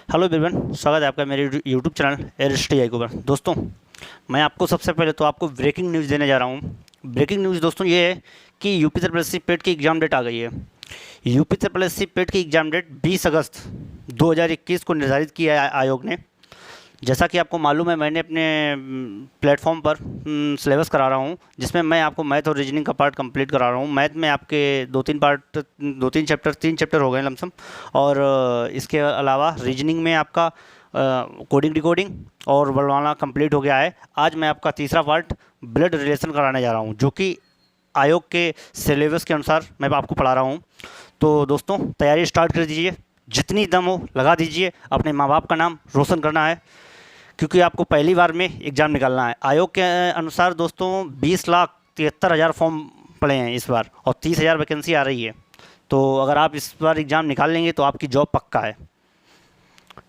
Hello everyone, स्वागत है आपका मेरे यूट्यूब चैनल एरिस्टी पर। दोस्तों, मैं आपको सबसे पहले तो आपको ब्रेकिंग न्यूज़ देने जा रहा हूँ। ब्रेकिंग न्यूज़ दोस्तों ये है कि यूपी ट्रिपल एससी पेट की एग्ज़ाम डेट आ गई है। यूपी ट्रिपल एससी पेट की एग्ज़ाम डेट 20 अगस्त 2021 को निर्धारित किया है आयोग ने। जैसा कि आपको मालूम है, मैंने अपने प्लेटफॉर्म पर सिलेबस करा रहा हूँ, जिसमें मैं आपको मैथ और रीजनिंग का पार्ट कंप्लीट करा रहा हूँ। मैथ में आपके तीन चैप्टर हो गए लमसम, और इसके अलावा रीजनिंग में आपका कोडिंग डिकोडिंग और वर्णमाला कंप्लीट हो गया है। आज मैं आपका तीसरा पार्ट ब्लड रिलेशन कराने जा रहा हूँ, जो कि आयोग के सिलेबस के अनुसार मैं आपको पढ़ा रहा हूँ। तो दोस्तों, तैयारी स्टार्ट कर दीजिए, जितनी दम हो लगा दीजिए। अपने माँ बाप का नाम रोशन करना है, क्योंकि आपको पहली बार में एग्ज़ाम निकालना है। आयोग के अनुसार दोस्तों 20,73,000 फॉर्म पड़े हैं इस बार, और 30,000 वैकेंसी आ रही है। तो अगर आप इस बार एग्ज़ाम निकाल लेंगे तो आपकी जॉब पक्का है।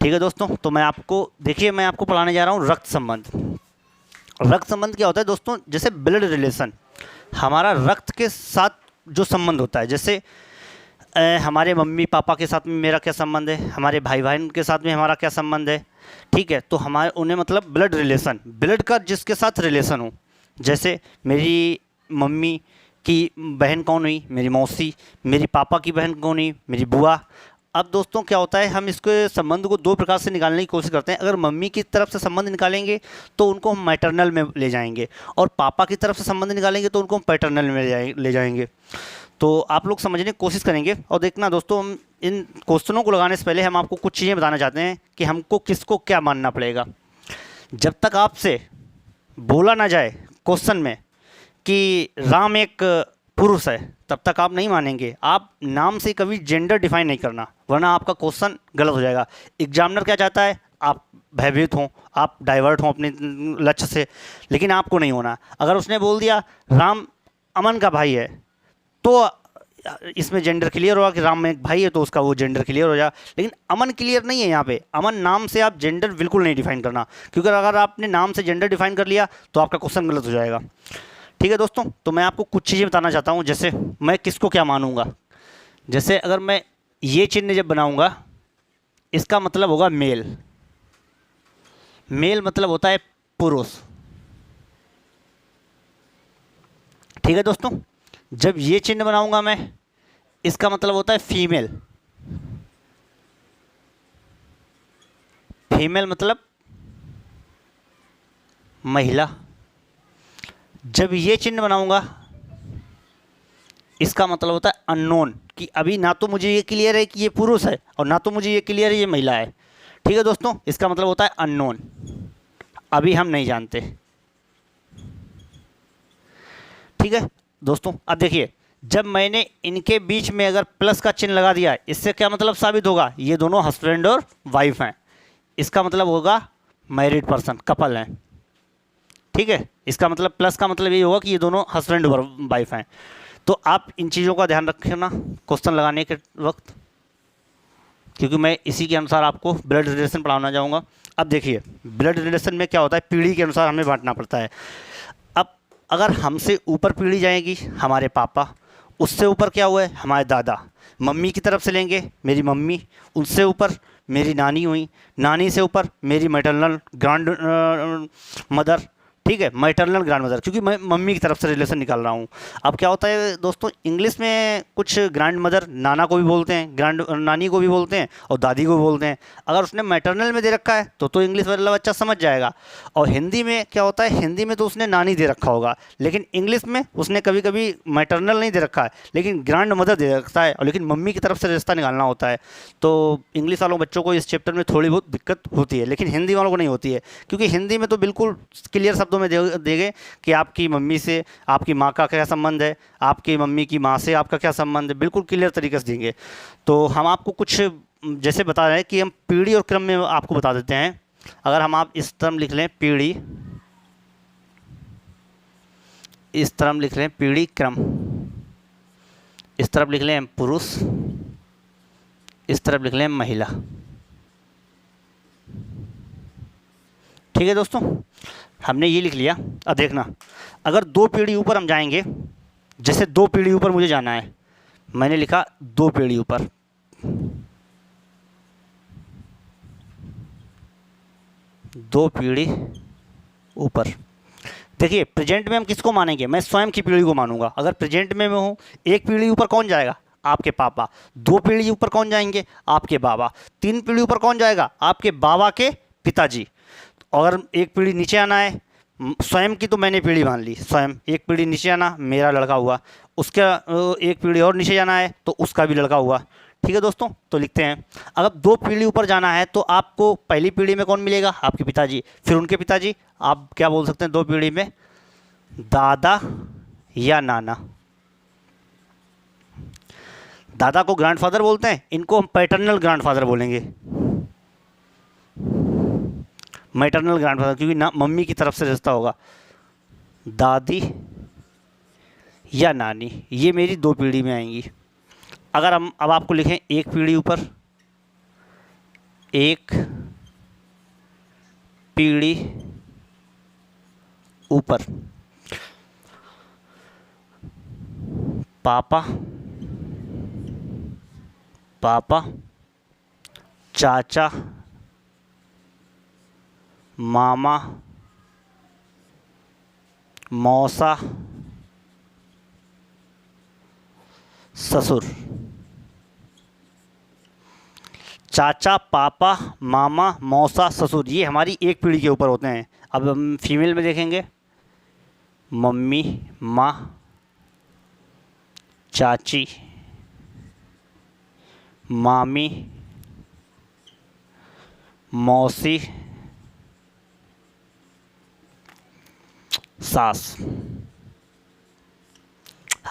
ठीक है दोस्तों, तो मैं आपको पढ़ाने जा रहा हूँ रक्त संबंध। रक्त संबंध क्या होता है दोस्तों? जैसे ब्लड रिलेशन, हमारा रक्त के साथ जो संबंध होता है। जैसे हमारे मम्मी पापा के साथ में मेरा क्या संबंध है, हमारे भाई बहन के साथ में हमारा क्या संबंध है। ठीक है, तो हमारे उन्हें मतलब ब्लड रिलेशन, ब्लड का जिसके साथ रिलेशन हो। जैसे मेरी मम्मी की बहन कौन हुई? मेरी मौसी। मेरी पापा की बहन कौन हुई? मेरी बुआ। अब दोस्तों क्या होता है, हम इसके संबंध को दो प्रकार से निकालने की कोशिश करते हैं। अगर मम्मी की तरफ से संबंध निकालेंगे तो उनको हम मैटरनल में ले जाएंगे, और पापा की तरफ से संबंध निकालेंगे तो उनको हम पैटर्नल में ले जाएंगे। तो आप लोग समझने की कोशिश करेंगे। और देखना दोस्तों, हम इन क्वेश्चनों को लगाने से पहले हम आपको कुछ चीज़ें बताना चाहते हैं कि हमको किसको क्या मानना पड़ेगा। जब तक आपसे बोला ना जाए क्वेश्चन में कि राम एक पुरुष है, तब तक आप नहीं मानेंगे। आप नाम से कभी जेंडर डिफाइन नहीं करना, वरना आपका क्वेश्चन गलत हो जाएगा। एग्जामिनर क्या चाहता है? आप भयभीत हों, आप डाइवर्ट हों अपने लक्ष्य से, लेकिन आपको नहीं होना। अगर उसने बोल दिया राम अमन का भाई है, तो इसमें जेंडर क्लियर होगा कि राम में एक भाई है, तो उसका वो जेंडर क्लियर हो जाए। लेकिन अमन क्लियर नहीं है यहाँ पे। अमन नाम से आप जेंडर बिल्कुल नहीं डिफाइन करना, क्योंकि अगर आपने नाम से जेंडर डिफाइन कर लिया तो आपका क्वेश्चन गलत हो जाएगा। ठीक है दोस्तों, तो मैं आपको कुछ चीज़ें बताना चाहता हूँ। जैसे मैं किसको क्या मानूंगा। जैसे अगर मैं ये चिन्ह जब बनाऊंगा, इसका मतलब होगा मेल। मेल मतलब होता है पुरुष। ठीक है दोस्तों, जब ये चिन्ह बनाऊंगा मैं, इसका मतलब होता है फीमेल। फीमेल मतलब महिला। जब ये चिन्ह बनाऊंगा, इसका मतलब होता है अननोन, कि अभी ना तो मुझे ये क्लियर है कि ये पुरुष है, और ना तो मुझे ये क्लियर है ये महिला है। ठीक है दोस्तों, इसका मतलब होता है अननोन, अभी हम नहीं जानते। ठीक है दोस्तों, अब देखिए, जब मैंने इनके बीच में अगर प्लस का चिन्ह लगा दिया, इससे क्या मतलब साबित होगा? ये दोनों हस्बैंड और वाइफ हैं। इसका मतलब होगा मैरिड पर्सन, कपल हैं। ठीक है, इसका मतलब प्लस का मतलब ये होगा कि ये दोनों हस्बैंड और वाइफ हैं। तो आप इन चीज़ों का ध्यान रखना क्वेश्चन लगाने के वक्त, क्योंकि मैं इसी के अनुसार आपको ब्लड रिलेशन पढ़ाना चाहूँगा। अब देखिए, ब्लड रिलेशन में क्या होता है, पीढ़ी के अनुसार हमें बांटना पड़ता है। अब अगर हमसे ऊपर पीढ़ी जाएगी हमारे पापा, उससे ऊपर क्या हुआ है हमारे दादा। मम्मी की तरफ से लेंगे मेरी मम्मी, उनसे ऊपर मेरी नानी हुई, नानी से ऊपर मेरी मैटरनल ग्रैंड मदर। ठीक है, मैटरनल ग्रैंड मदर, क्योंकि मैं मम्मी की तरफ से रिलेशन निकाल रहा हूँ। अब क्या होता है दोस्तों, इंग्लिश में कुछ ग्रैंड मदर नाना को भी बोलते हैं, ग्रैंड नानी को भी बोलते हैं, और दादी को भी बोलते हैं। अगर उसने मैटरनल में दे रखा है तो इंग्लिश वाला बच्चा समझ जाएगा। और हिंदी में क्या होता है, हिंदी में तो उसने नानी दे रखा होगा, लेकिन इंग्लिश में उसने कभी कभी मैटरनल नहीं दे रखा है, लेकिन ग्रैंड मदर दे रखता है, और लेकिन मम्मी की तरफ से रिश्ता निकालना होता है। तो इंग्लिश वालों बच्चों को इस चैप्टर में थोड़ी बहुत दिक्कत होती है, लेकिन हिंदी वालों को नहीं होती है, क्योंकि हिंदी में तो बिल्कुल क्लियर शब्दों में देंगे कि आपकी मम्मी से आपकी माँ का क्या संबंध है, आपकी मम्मी की माँ से आपका क्या संबंध है, बिल्कुल क्लियर तरीके से देंगे। तो हम आपको कुछ जैसे बता रहे हैं कि हम पीढ़ी और क्रम में आपको बता देते हैं। अगर आप इस तरह लिख लें पीढ़ी, इस तरफ लिख लें पीढ़ी क्रम, इस तरफ लिख लें पुरुष, इस तरफ लिख लें महिला। ठीक है दोस्तों, हमने ये लिख लिया। अब देखना, अगर दो पीढ़ी ऊपर हम जाएंगे, जैसे दो पीढ़ी ऊपर मुझे जाना है, मैंने लिखा दो पीढ़ी ऊपर। 2 पीढ़ी ऊपर। देखिए प्रेजेंट में हम किसको मानेंगे, मैं स्वयं की पीढ़ी को मानूंगा। अगर प्रेजेंट में मैं हूँ, 1 पीढ़ी ऊपर कौन जाएगा, आपके पापा। 2 पीढ़ी ऊपर कौन जाएंगे, आपके बाबा। 3 पीढ़ी ऊपर कौन जाएगा, आपके बाबा के पिताजी। अगर 1 पीढ़ी नीचे आना है, स्वयं की तो मैंने पीढ़ी मान ली, स्वयं 1 पीढ़ी नीचे आना मेरा लड़का हुआ, उसका 1 पीढ़ी और नीचे जाना है तो उसका भी लड़का हुआ। ठीक है दोस्तों, तो लिखते हैं। अगर 2 पीढ़ी ऊपर जाना है तो आपको पहली पीढ़ी में कौन मिलेगा, आपके पिताजी, फिर उनके पिताजी। आप क्या बोल सकते हैं 2 पीढ़ी में, दादा या नाना। दादा को ग्रैंडफादर बोलते हैं, इनको हम पैटर्नल ग्रैंडफादर बोलेंगे, मैटरनल ग्रैंडफादर, क्योंकि ना मम्मी की तरफ से रिश्ता होगा। दादी या नानी, ये मेरी 2 पीढ़ी में आएंगी। अगर हम अब आपको लिखें 1 पीढ़ी ऊपर, 1 पीढ़ी ऊपर, पापा, पापा, चाचा, मामा, मौसा, ससुर। चाचा, पापा, मामा, मौसा, ससुर, ये हमारी 1 पीढ़ी के ऊपर होते हैं। अब हम फीमेल में देखेंगे, मम्मी, माँ, चाची, मामी, मौसी, सास।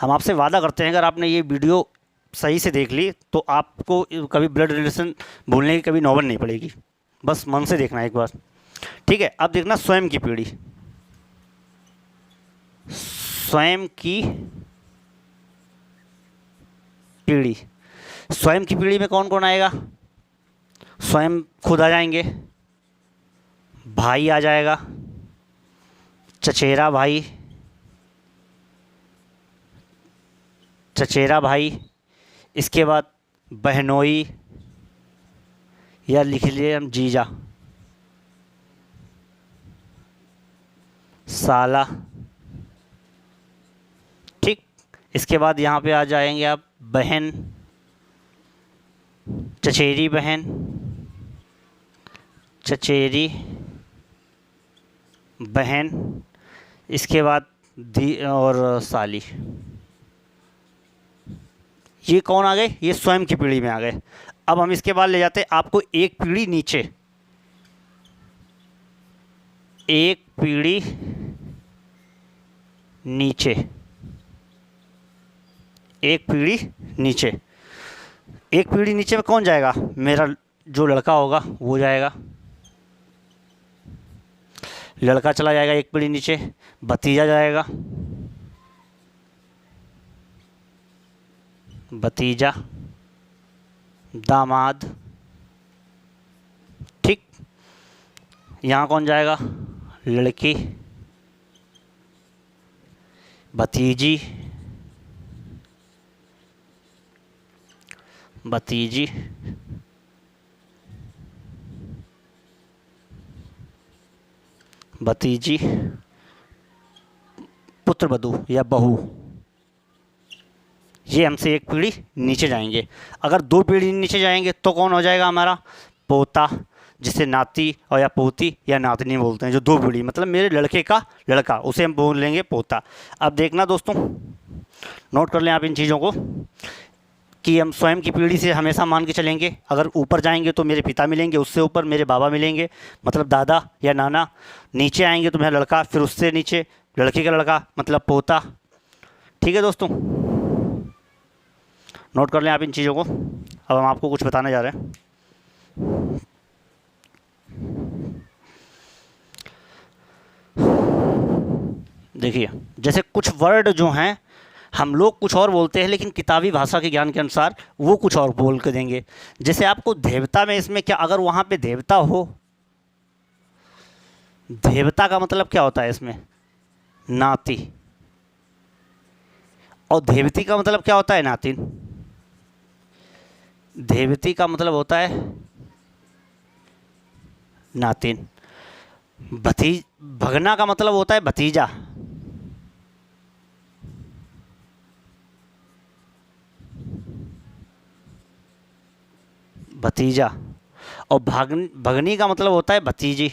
हम आपसे वादा करते हैं अगर आपने ये वीडियो सही से देख ली तो आपको कभी ब्लड रिलेशन भूलने की कभी नौबत नहीं पड़ेगी। बस मन से देखना एक बार, ठीक है। अब देखना स्वयं की पीढ़ी, स्वयं की पीढ़ी। स्वयं की पीढ़ी में कौन कौन आएगा, स्वयं खुद आ जाएंगे, भाई आ जाएगा, चचेरा भाई, चचेरा भाई, इसके बाद बहनोई या लिख लिए हम जीजा, साला। ठीक, इसके बाद यहाँ पे आ जाएंगे आप बहन, चचेरी बहन, चचेरी बहन, इसके बाद दी और साली। ये कौन आ गए, ये स्वयं की पीढ़ी में आ गए। अब हम इसके बाद ले जाते हैं आपको 1 पीढ़ी नीचे, 1 पीढ़ी नीचे, 1 पीढ़ी नीचे। 1 पीढ़ी नीचे में कौन जाएगा, मेरा जो लड़का होगा वो जाएगा, लड़का चला जाएगा 1 पीढ़ी नीचे, भतीजा जाएगा, भतीजा, दामाद। ठीक, यहाँ कौन जाएगा, लड़की, भतीजी, भतीजी, भतीजी, पुत्रवधू या बहू। ये हमसे 1 पीढ़ी नीचे जाएंगे। अगर 2 पीढ़ी नीचे जाएंगे तो कौन हो जाएगा हमारा, पोता, जिसे नाती और या पोती या नातनी बोलते हैं। जो 2 पीढ़ी मतलब मेरे लड़के का लड़का, उसे हम बोल लेंगे पोता। अब देखना दोस्तों, नोट कर लें आप इन चीज़ों को कि हम स्वयं की पीढ़ी से हमेशा मान के चलेंगे। अगर ऊपर जाएंगे तो मेरे पिता मिलेंगे, उससे ऊपर मेरे बाबा मिलेंगे मतलब दादा या नाना। नीचे आएंगे तो मेरा लड़का, फिर उससे नीचे लड़के का लड़का मतलब पोता। ठीक है दोस्तों, नोट कर लें आप इन चीज़ों को। अब हम आपको कुछ बताने जा रहे हैं। देखिए, जैसे कुछ वर्ड जो हैं हम लोग कुछ और बोलते हैं, लेकिन किताबी भाषा के ज्ञान के अनुसार वो कुछ और बोल के देंगे। जैसे आपको देवता में, इसमें क्या, अगर वहाँ पे देवता हो, देवता का मतलब क्या होता है इसमें, नाती, और देवती का मतलब क्या होता है, नातिन। देवती का मतलब होता है नातिन। भगना का मतलब होता है भतीजा। भतीजा। और भगनी का मतलब होता है भतीजी।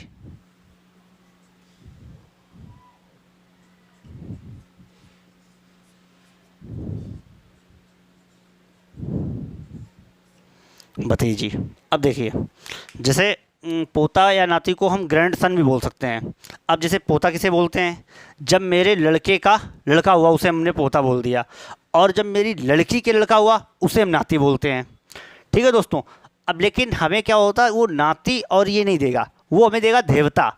भतीजी। अब देखिए, जैसे पोता या नाती को हम ग्रैंड सन भी बोल सकते हैं। अब जैसे पोता किसे बोलते हैं, जब मेरे लड़के का लड़का हुआ उसे हमने पोता बोल दिया, और जब मेरी लड़की के लड़का हुआ उसे हम नाती बोलते हैं। ठीक है दोस्तों। अब लेकिन हमें क्या होता है, वो नाती और ये नहीं देगा, वो हमें देगा देवता।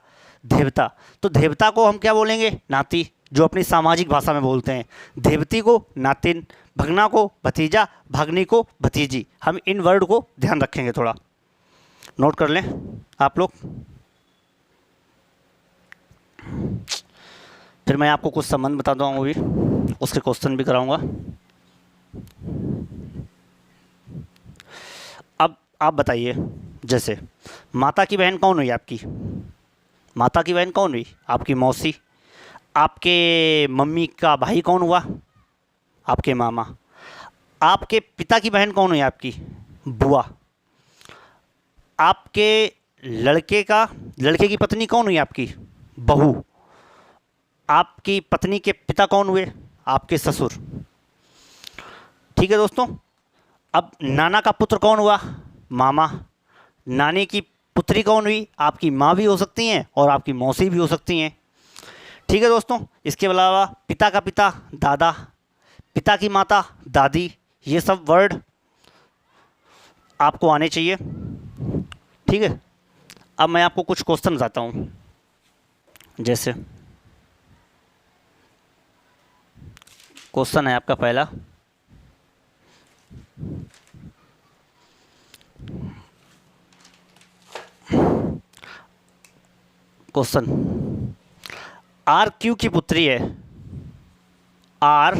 देवता, तो देवता को हम क्या बोलेंगे, नाती, जो अपनी सामाजिक भाषा में बोलते हैं। देवती को नातिन, भगना को भतीजा, भागनी को भतीजी। हम इन वर्ड को ध्यान रखेंगे, थोड़ा नोट कर लें आप लोग। फिर मैं आपको कुछ संबंध बता दूँगा, भी उसके क्वेश्चन भी कराऊंगा। अब आप बताइए, जैसे माता की बहन कौन हुई आपकी? माता की बहन कौन हुई? आपकी मौसी। आपके मम्मी का भाई कौन हुआ? आपके मामा। आपके पिता की बहन कौन हुई आपकी? बुआ। आपके लड़के की पत्नी कौन हुई आपकी? बहू। आपकी पत्नी के पिता कौन हुए? आपके ससुर। ठीक है दोस्तों। अब नाना का पुत्र कौन हुआ? मामा। नानी की पुत्री कौन हुई? आपकी माँ भी हो सकती हैं और आपकी मौसी भी हो सकती हैं। ठीक है दोस्तों। इसके अलावा पिता का पिता दादा, पिता की माता दादी। ये सब वर्ड आपको आने चाहिए। ठीक है। अब मैं आपको कुछ क्वेश्चन बताता हूँ। जैसे क्वेश्चन है आपका पहला, क्वेश्चन, आर क्यू की पुत्री है। आर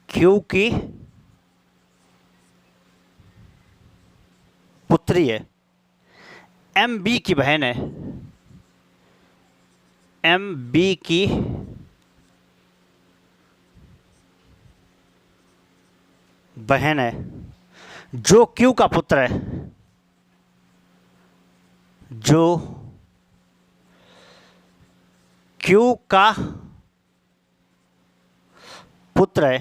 क्यू की पुत्री है। एम बी की बहन है। एम बी की बहन है, जो क्यू का पुत्र है। जो क्यू का पुत्र है।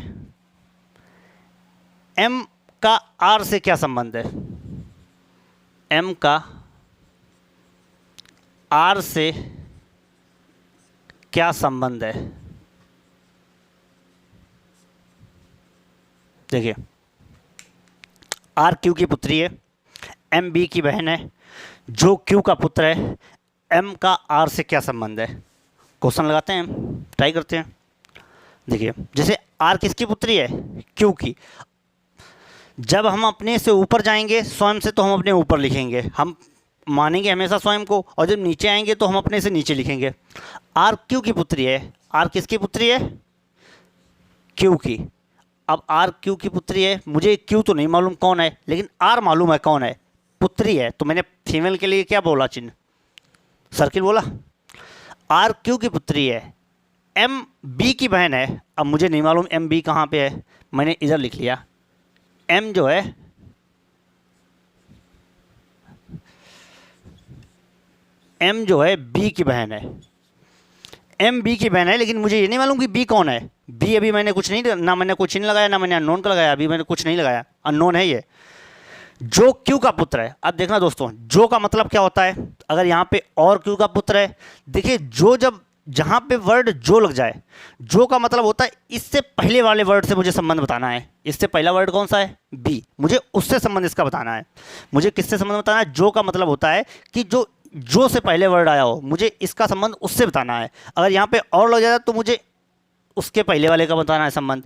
एम का आर से क्या संबंध है? एम का आर से क्या संबंध है? देखिए, आर क्यू की पुत्री है, एम बी की बहन है, जो क्यू का पुत्र है। एम का आर से क्या संबंध है? क्वेश्चन लगाते हैं, ट्राई करते हैं। देखिए, जैसे आर किसकी पुत्री है? क्यू की। जब हम अपने से ऊपर जाएंगे स्वयं से, तो हम अपने ऊपर लिखेंगे, हम मानेंगे हमेशा स्वयं को, और जब नीचे आएंगे तो हम अपने से नीचे लिखेंगे। आर क्यू की पुत्री है। आर किसकी पुत्री है? क्यू की। अब आर क्यू की पुत्री है, मुझे क्यू तो नहीं मालूम कौन है, लेकिन आर मालूम है कौन है, पुत्री है, तो मैंने फीमेल के लिए क्या बोला, चिन्ह सर्किल बोला। आर क्यू की पुत्री है, एम बी की बहन है। अब मुझे नहीं मालूम एम बी कहाँ पे है, मैंने इधर लिख लिया। एम जो है, एम जो है बी की बहन है। एम बी की बहन है, लेकिन मुझे ये नहीं मालूम कि बी कौन है। बी अभी मैंने कुछ नहीं, ना मैंने कुछ नहीं लगाया, ना मैंने अननोन का लगाया, अभी मैंने कुछ नहीं लगाया, अननोन है ये। जो क्यू का पुत्र है। अब देखना दोस्तों, जो का मतलब क्या होता है, अगर यहाँ पे और क्यू का पुत्र है, देखिए जो जब जहाँ पे वर्ड जो लग जाए, जो का मतलब होता है इससे पहले वाले वर्ड से मुझे संबंध बताना है। इससे पहला वर्ड कौन सा है? बी। मुझे उससे संबंध इसका बताना है। मुझे किससे संबंध बताना है? जो का मतलब होता है कि जो से पहले वर्ड आया हो, मुझे इसका संबंध उससे बताना है। अगर यहाँ पे और लग जाता तो मुझे उसके पहले वाले का बताना है संबंध।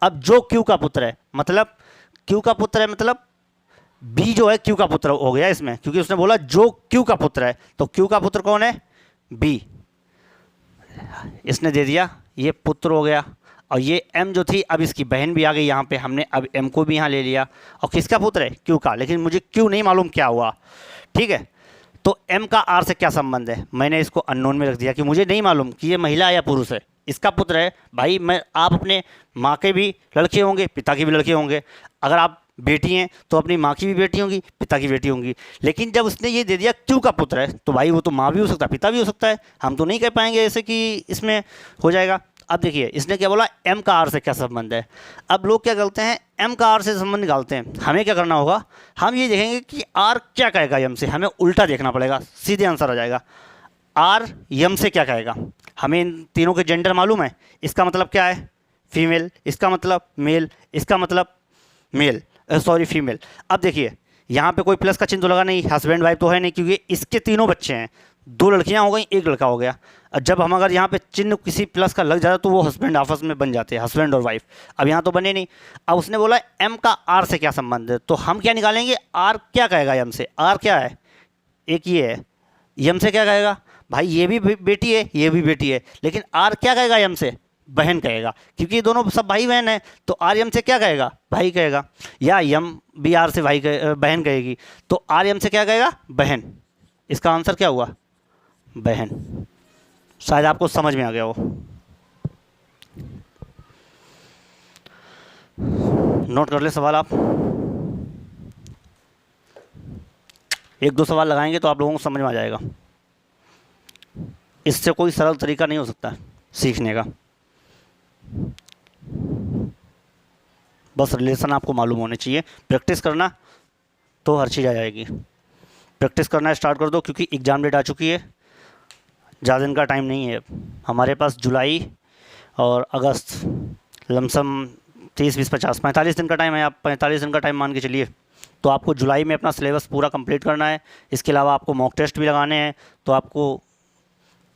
अब जो क्यू का पुत्र है, मतलब क्यू का पुत्र है, मतलब बी जो है क्यू का पुत्र हो गया इसमें, क्योंकि उसने बोला जो क्यू का पुत्र है, तो क्यू का पुत्र कौन है? बी। इसने दे दिया, ये पुत्र हो गया। और ये एम जो थी, अब इसकी बहन भी आ गई यहाँ पे, हमने अब एम को भी यहाँ ले लिया। और किसका पुत्र है? क्यू का, लेकिन मुझे क्यू नहीं मालूम क्या हुआ। ठीक है, तो एम का आर से क्या संबंध है, मैंने इसको अननोन में रख दिया कि मुझे नहीं मालूम कि ये महिला या पुरुष है, इसका पुत्र है। भाई मैं आप अपने माँ के भी लड़के होंगे, पिता के भी लड़के होंगे। अगर आप बेटी हैं तो अपनी माँ की भी बेटी होंगी, पिता की बेटी होंगी। लेकिन जब उसने ये दे दिया क्यों का पुत्र है, तो भाई वो तो माँ भी हो सकता है, पिता भी हो सकता है। हम तो नहीं कह पाएंगे ऐसे कि इसमें हो जाएगा। अब देखिए इसने क्या बोला, एम का आर से क्या संबंध है। अब लोग क्या करते हैं, एम का आर से संबंध निकालते हैं। हमें क्या करना होगा, हम ये देखेंगे कि आर क्या कहेगा एम से, हमें उल्टा देखना पड़ेगा, सीधे आंसर आ जाएगा। आर यम से क्या कहेगा, हमें इन तीनों के जेंडर मालूम है। इसका मतलब क्या है, फीमेल, इसका मतलब मेल, इसका मतलब मेल, सॉरी फीमेल। अब देखिए यहाँ पे कोई प्लस का चिन्ह तो लगा नहीं, हस्बैंड वाइफ तो है नहीं, क्योंकि इसके तीनों बच्चे हैं, 2 लड़कियाँ हो गई, 1 लड़का हो गया। और जब हम अगर यहाँ पे चिन्ह किसी प्लस का लग जाता तो वो हस्बैंड आपस में बन जाते हैं, हस्बैंड और वाइफ। अब यहाँ तो बने नहीं। अब उसने बोला एम का आर से क्या संबंध है, तो हम क्या निकालेंगे, आर क्या कहेगा एम से। आर क्या है, एक ये है, एम से क्या कहेगा, भाई ये भी बेटी है, ये भी बेटी है, लेकिन आर क्या कहेगा एम से, बहन कहेगा, क्योंकि ये दोनों सब भाई बहन है। तो आर एम से क्या कहेगा, भाई कहेगा। या यम भी आर से बहन कहेगी, तो आर एम से क्या कहेगा, बहन। इसका आंसर क्या हुआ, बहन। शायद आपको समझ में आ गया हो। नोट कर ले सवाल आप, 1-2 सवाल लगाएंगे तो आप लोगों को समझ में आ जाएगा। इससे कोई सरल तरीका नहीं हो सकता सीखने का, बस रिलेशन आपको मालूम होने चाहिए। प्रैक्टिस करना तो हर चीज़ आ जाएगी। प्रैक्टिस करना स्टार्ट कर दो, क्योंकि एग्ज़ाम डेट आ चुकी है, ज़्यादा दिन का टाइम नहीं है हमारे पास। जुलाई और अगस्त, लमसम 30, 20, 50, 45 दिन का टाइम है। आप 45 दिन का टाइम मान के चलिए। तो आपको जुलाई में अपना सिलेबस पूरा कंप्लीट करना है। इसके अलावा आपको मॉक टेस्ट भी लगाने हैं, तो आपको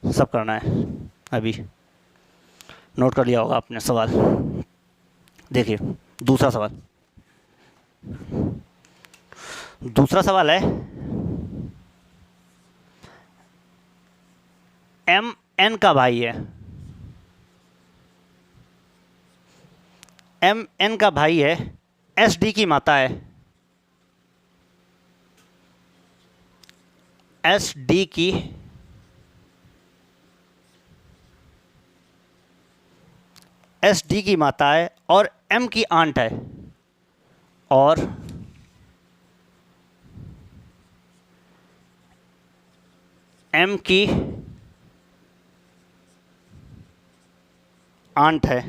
सब करना है। अभी नोट कर लिया होगा आपने सवाल। देखिए दूसरा सवाल है, एम एन का भाई है, एम एन का भाई है, एस डी की माता है, एस डी की माता है, और एम की आंट है, और एम की आंट है।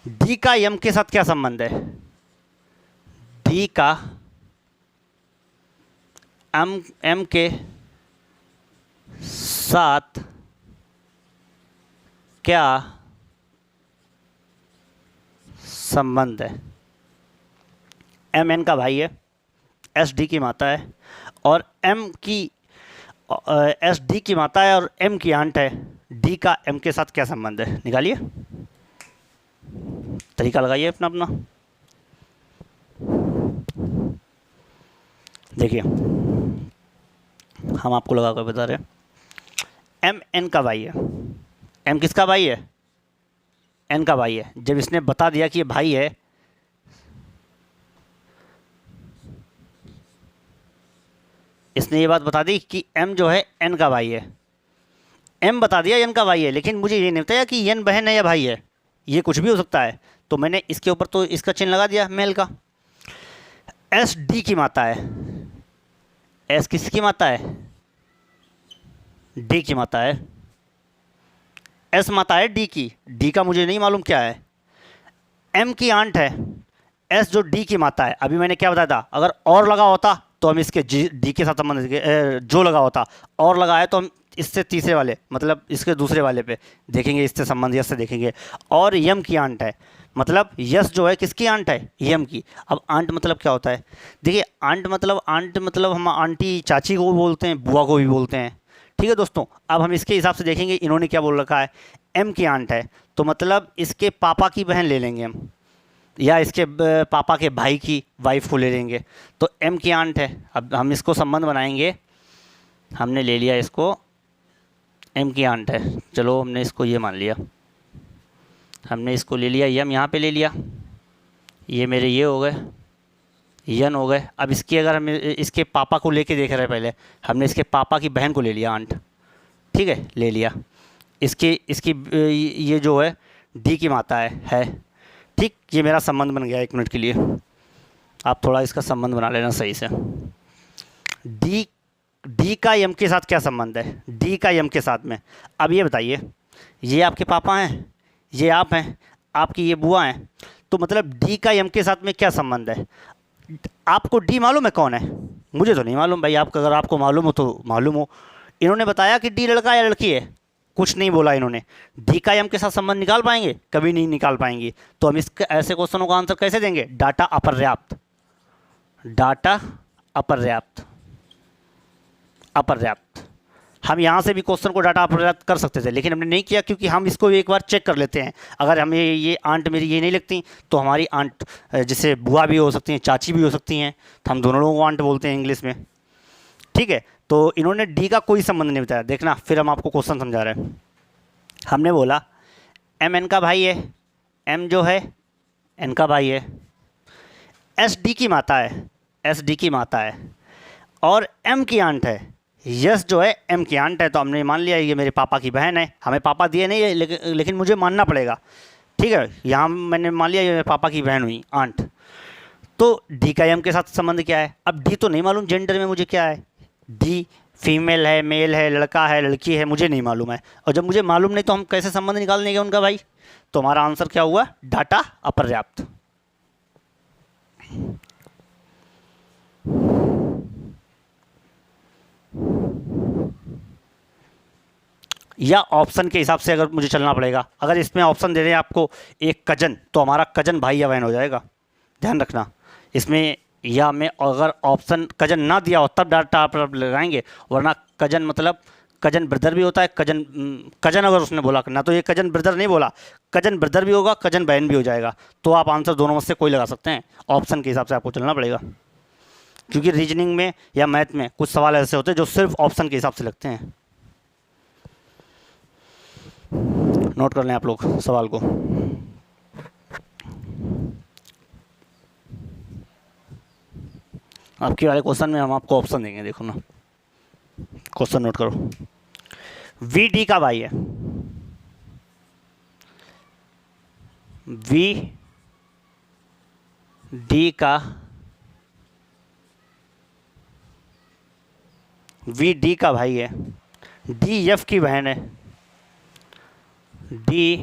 डी का एम के साथ क्या संबंध है, डी का एम के साथ क्या संबंध है। एम एन का भाई है, एस डी की माता है, और एस डी की माता है और एम की आंट है। डी का एम के साथ क्या संबंध है, निकालिए, तरीका लगाइए अपना अपना। देखिए हम आपको लगा कर बता रहे हैं, एम एन का भाई है। एम किसका भाई है, एन का भाई है। जब इसने बता दिया कि ये भाई है, इसने ये बात बता दी कि एम जो है एन का भाई है। एम बता दिया एन का भाई है, लेकिन मुझे ये नहीं बताया कि एन बहन है या भाई है, ये कुछ भी हो सकता है। तो मैंने इसके ऊपर तो इसका चिन्ह लगा दिया मेल का। एस डी की माता है, एस किसकी माता है, डी की माता है। एस माता है डी की, डी का मुझे नहीं मालूम क्या है। एम की आंट है, एस जो डी की माता है। अभी मैंने क्या बताया था, अगर और लगा होता तो हम इसके डी के साथ संबंध जो लगा होता, और लगाया तो हम इससे तीसरे वाले, मतलब इसके दूसरे वाले पे देखेंगे, इससे संबंध यस से देखेंगे। और यम की आंट है, मतलब यस जो है किसकी आंट है, यम की। अब आंट मतलब क्या होता है, देखिए आंट मतलब हम आंटी चाची को भी बोलते हैं, बुआ को भी बोलते हैं। ठीक है दोस्तों, अब हम इसके हिसाब से देखेंगे इन्होंने क्या बोल रखा है। एम की आंट है तो मतलब इसके पापा की बहन ले लेंगे हम, या इसके पापा के भाई की वाइफ को ले लेंगे, तो एम की आंट है। अब हम इसको संबंध बनाएंगे, हमने ले लिया इसको, एम की आंट है, चलो हमने इसको ये मान लिया, हमने इसको ले लिया, एम यहाँ पे ले लिया, ये मेरे ये हो गए, यन हो गए। अब इसकी अगर हम इसके पापा को लेके देख रहे हैं, पहले हमने इसके पापा की बहन को ले लिया, आंट, ठीक है, ले लिया। इसकी इसकी ये जो है डी की माता है, ठीक। ये मेरा संबंध बन गया। 1 मिनट के लिए आप थोड़ा इसका संबंध बना लेना सही से। डी डी का यम के साथ क्या संबंध है? डी का यम के साथ में। अब ये बताइए, ये आपके पापा हैं, ये आप हैं, आपकी ये बुआ हैं, तो मतलब डी का यम के साथ में क्या संबंध है? आपको डी मालूम है कौन है? मुझे तो नहीं मालूम भाई, आप अगर आपको मालूम हो तो मालूम हो। इन्होंने बताया कि डी लड़का या लड़की है, कुछ नहीं बोला इन्होंने। डी का यम के साथ संबंध निकाल पाएंगे? कभी नहीं निकाल पाएंगे। तो हम इस ऐसे क्वेश्चनों का आंसर कैसे देंगे? डाटा अपर्याप्त, डाटा अपर्याप्त, अपर्याप्त। हम यहाँ से भी क्वेश्चन को डाटा अपर्याप्त कर सकते थे, लेकिन हमने नहीं किया, क्योंकि हम इसको भी एक बार चेक कर लेते हैं। अगर हमें ये आंट मेरी ये नहीं लगती, तो हमारी आंट जैसे बुआ भी हो सकती हैं, चाची भी हो सकती हैं, तो हम दोनों लोगों को आंट बोलते हैं इंग्लिश में, ठीक है। तो इन्होंने डी का कोई संबंध नहीं बताया। देखना, फिर हम आपको क्वेश्चन समझा रहे हैं। हमने बोला एम एन का भाई है, एम जो है एन का भाई है, एस डी की माता है, एस डी की माता है, और एम की आंट है, यस जो है एम की आंट है। तो हमने मान लिया ये मेरे पापा की बहन है। हमें पापा दिए नहीं है, लेकिन मुझे मानना पड़ेगा, ठीक है। यहाँ मैंने मान लिया ये मेरे पापा की बहन हुई, आंट। तो डी का एम के साथ संबंध क्या है? अब डी तो नहीं मालूम जेंडर में मुझे क्या है, डी फीमेल है, मेल है, लड़का है, लड़की है, मुझे नहीं मालूम है। और जब मुझे मालूम नहीं तो हम कैसे संबंध निकाल देंगे उनका भाई? तो हमारा आंसर क्या हुआ? डाटा अपर्याप्त। या ऑप्शन के हिसाब से अगर मुझे चलना पड़ेगा, अगर इसमें ऑप्शन दे रहे हैं आपको एक कजन, तो हमारा कजन भाई या बहन हो जाएगा, ध्यान रखना इसमें। या में अगर ऑप्शन कजन ना दिया हो तब डाटा आप लगाएंगे, वरना कजन मतलब कजन ब्रदर भी होता है, कजन कजन अगर उसने बोला ना, तो ये कजन ब्रदर नहीं बोला, कजन ब्रदर भी होगा, कजन बहन भी हो जाएगा। तो आप आंसर दोनों में से कोई लगा सकते हैं, ऑप्शन के हिसाब से आपको चलना पड़ेगा, क्योंकि रीजनिंग में या मैथ में कुछ सवाल ऐसे होते हैं जो सिर्फ ऑप्शन के हिसाब से लगते हैं। नोट कर लें आप लोग सवाल को। आपके वाले क्वेश्चन में हम आपको ऑप्शन देंगे, देखो ना, क्वेश्चन नोट करो। वी डी का भाई है, वी डी का भाई है, डी एफ की बहन है, डी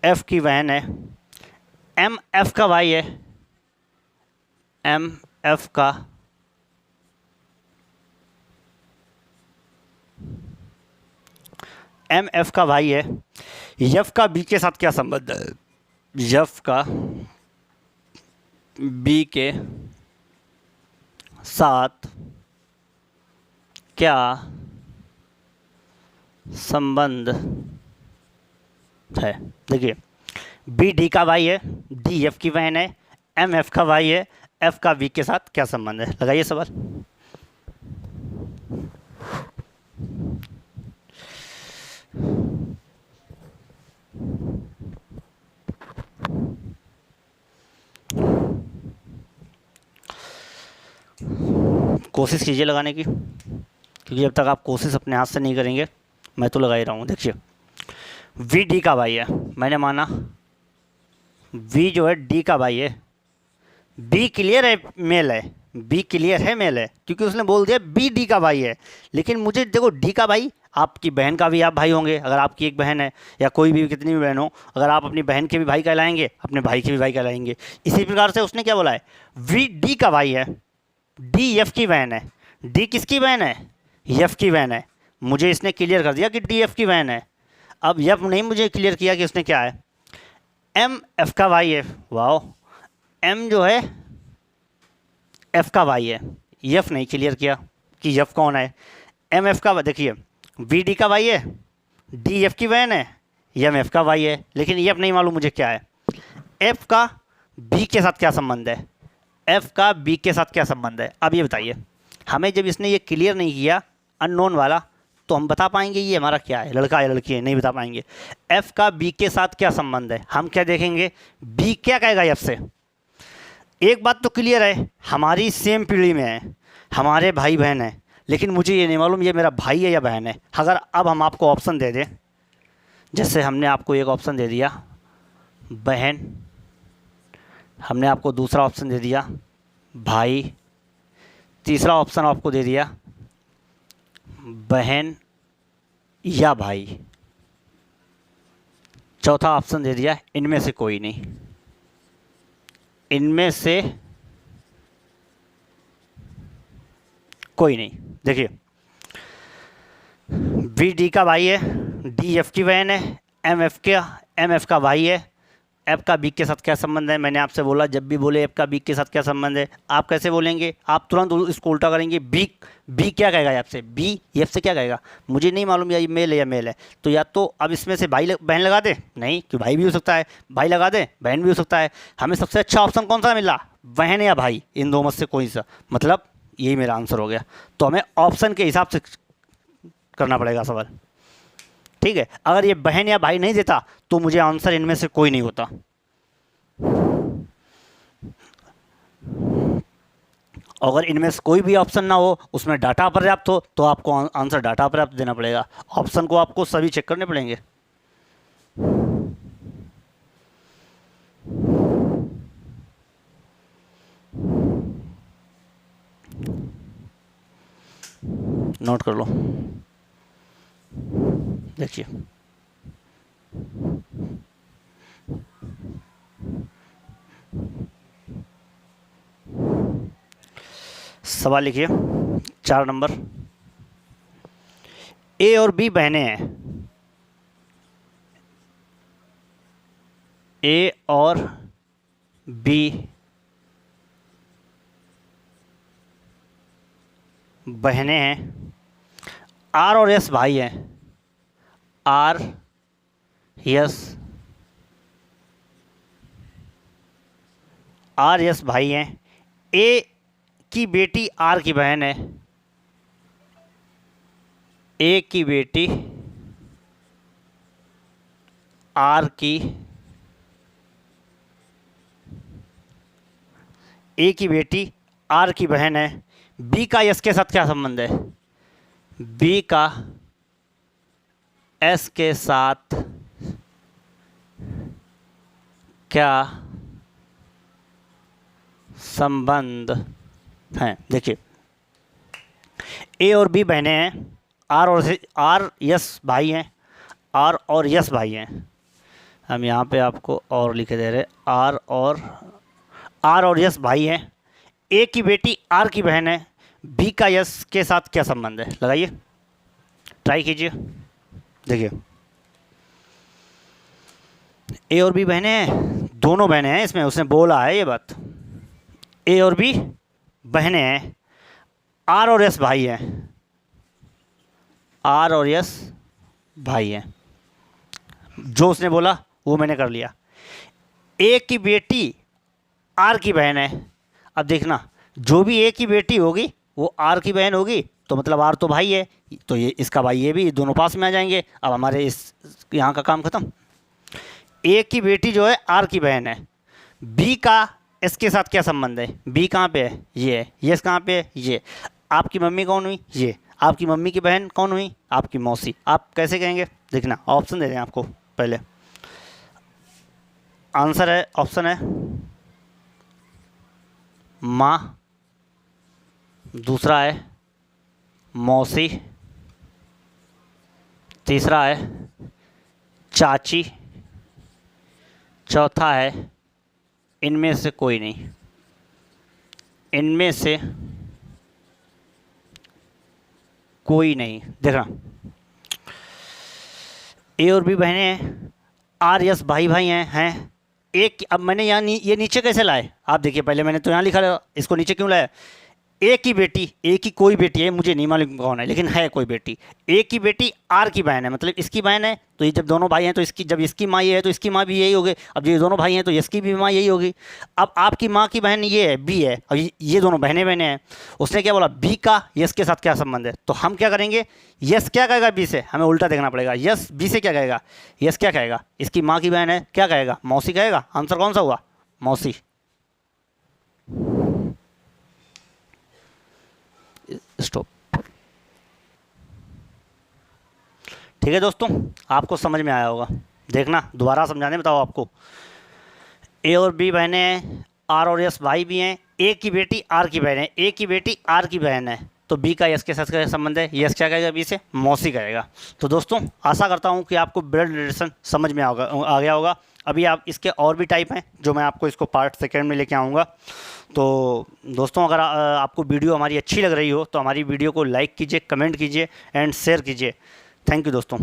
एफ की बहन है, एम एफ का भाई है, एम एफ का भाई है। यफ का बी के साथ क्या संबंध है? यफ का बी के साथ क्या संबंध है? देखिए, बी डी का भाई है, डी एफ की बहन है, एम एफ का भाई है, एफ का बी के साथ क्या संबंध है? लगाइए सवाल। कोशिश कीजिए लगाने की, क्योंकि जब तक आप कोशिश अपने हाथ से नहीं करेंगे, मैं तो लगा ही रहा हूँ। देखिए, वी डी का भाई है, मैंने माना वी जो है डी का भाई है, बी क्लियर है मेल है, बी क्लियर है मेल है, क्योंकि उसने बोल दिया बी डी का भाई है। लेकिन मुझे देखो, डी का भाई आपकी बहन का भी आप भाई होंगे, अगर आपकी एक बहन है या कोई भी कितनी भी बहन हो, अगर आप अपनी बहन के भी भाई कहलाएंगे, अपने भाई के भी भाई कहलाएंगे। इसी प्रकार से उसने क्या बोला है? वी डी का भाई है, डी एफ की बहन है। डी किसकी बहन है? एफ की बहन है। मुझे इसने क्लियर कर दिया कि डी एफ की बहन है। अब एफ नहीं मुझे क्लियर किया कि उसने क्या है, एम एफ का भाई है। वाह, एम जो है एफ का भाई है, एफ नहीं क्लियर किया कि एफ कौन है। एम एफ का, देखिए, वी डी का भाई है, डी एफ की बहन है, एम एफ का भाई है, लेकिन एफ नहीं मालूम मुझे क्या है। एफ का बी के साथ क्या संबंध है? एफ का बी के साथ क्या संबंध है? अब ये बताइए, हमें जब इसने ये क्लियर नहीं किया अननोन वाला, तो हम बता पाएंगे ये हमारा क्या है, लड़का है लड़की है, नहीं बता पाएंगे। एफ का बी के साथ क्या संबंध है, हम क्या देखेंगे, बी क्या कहेगा एफ से। एक बात तो क्लियर है, हमारी सेम पीढ़ी में है, हमारे भाई बहन है, लेकिन मुझे ये नहीं मालूम ये मेरा भाई है या बहन है। अगर अब हम आपको ऑप्शन दे दें, जैसे हमने आपको एक ऑप्शन दे दिया बहन, हमने आपको दूसरा ऑप्शन दे दिया भाई, तीसरा ऑप्शन आपको दे दिया बहन या भाई, चौथा ऑप्शन दे दिया इनमें से कोई नहीं, इनमें से कोई नहीं। देखिए बी डी का भाई है, डी एफ की बहन है, एम एफ का भाई है, एफ का बी के साथ क्या संबंध है। मैंने आपसे बोला जब भी बोले एफ का बी के साथ क्या संबंध है, आप कैसे बोलेंगे, आप तुरंत इसको उल्टा करेंगे। बी क्या कहेगा एफ से, बी एफ से क्या कहेगा, मुझे नहीं मालूम या ये मेल है या मेल है, तो या तो अब इसमें से भाई बहन लगा दे, नहीं कि भाई भी हो सकता है, भाई लगा दे बहन भी हो सकता है। हमें सबसे अच्छा ऑप्शन कौन सा मिला, बहन या भाई, इन दो में से कोई सा, मतलब यही मेरा आंसर हो गया। तो हमें ऑप्शन के हिसाब से करना पड़ेगा सवाल, ठीक है। अगर ये बहन या भाई नहीं देता तो मुझे आंसर इनमें से कोई नहीं होता। अगर इनमें से कोई भी ऑप्शन ना हो, उसमें डाटा पर्याप्त हो, तो आपको आंसर डाटा पर्याप्त देना पड़ेगा। ऑप्शन को आपको सभी चेक करने पड़ेंगे। नोट कर लो, देखिए सवाल लिखिए 4 नंबर। ए और बी बहनें हैं, ए और बी बहनें हैं, आर और एस भाई हैं, आर यस भाई हैं। ए की बेटी आर की बहन है, ए की बेटी आर की, ए की बेटी आर की बहन है। बी का एस के साथ क्या संबंध है, बी का एस के साथ क्या संबंध है। देखिए ए और बी बहनें हैं, आर यस भाई हैं, आर और यस भाई हैं। हम यहाँ पे आपको और लिखे दे रहे, आर और यस भाई हैं। ए की बेटी आर की बहन है, बी का यस के साथ क्या संबंध है, लगाइए, ट्राई कीजिए। देखिए ए और बी बहनें हैं, दोनों बहनें हैं, इसमें उसने बोला है ये बात, ए और बी बहनें हैं, आर और एस भाई हैं, आर और एस भाई हैं, जो उसने बोला वो मैंने कर लिया। ए की बेटी आर की बहन है, अब देखना जो भी ए की बेटी होगी वो आर की बहन होगी, तो मतलब आर तो भाई है, तो ये इसका भाई ये भी, दोनों पास में आ जाएंगे। अब हमारे इस यहाँ का काम खत्म। ए की बेटी जो है आर की बहन है, बी का इसके साथ क्या संबंध है, बी कहाँ पे है, ये है, यस कहाँ पे है, ये। आपकी मम्मी कौन हुई, ये। आपकी मम्मी की बहन कौन हुई, आपकी मौसी। आप कैसे कहेंगे, देखना ऑप्शन दे दें आपको। पहले आंसर है, ऑप्शन है माँ, दूसरा है मौसी, तीसरा है चाची, चौथा है इनमें से कोई नहीं। इनमें से कोई नहीं। देखना ए और बी बहनें हैं, आर यस भाई भाई हैं। एक अब मैंने यहाँ ये नीचे कैसे लाए, आप देखिए, पहले मैंने तो यहाँ लिखा, इसको नीचे क्यों लाया, एक ही बेटी, एक ही कोई बेटी है, मुझे नहीं मालूम कौन है, लेकिन है कोई बेटी, एक ही बेटी आर की बहन है, मतलब इसकी बहन है, तो ये जब दोनों भाई हैं तो इसकी, जब इसकी माँ ये है तो इसकी माँ भी यही होगी, अब ये दोनों भाई हैं तो इसकी भी माँ यही होगी। अब आपकी माँ की बहन ये है, बी है, और ये दोनों बहनें बहनें हैं। उसने क्या बोला, बी का यस के साथ क्या संबंध है, तो हम क्या करेंगे, यस क्या कहेगा बी से, हमें उल्टा देखना पड़ेगा, यस बी से क्या कहेगा, यस क्या कहेगा, इसकी माँ की बहन है, क्या कहेगा, मौसी कहेगा। आंसर कौन सा हुआ, मौसी। स्टॉप। ठीक है दोस्तों, आपको समझ में आया होगा, देखना दोबारा समझाने बताओ आपको। ए और बी बहनें हैं, आर और यस भाई भी हैं, ए की बेटी आर की बहन है, ए की बेटी आर की बहन है, तो बी का यस के साथ क्या संबंध है, यस क्या कहेगा बी से, मौसी कहेगा। तो दोस्तों आशा करता हूँ कि आपको ब्लड रिलेशन समझ में आ गया होगा। अभी आप इसके और भी टाइप हैं जो मैं आपको इसको पार्ट सेकेंड में लेके आऊँगा। तो दोस्तों अगर आपको वीडियो हमारी अच्छी लग रही हो तो हमारी वीडियो को लाइक कीजिए, कमेंट कीजिए एंड शेयर कीजिए। थैंक यू दोस्तों।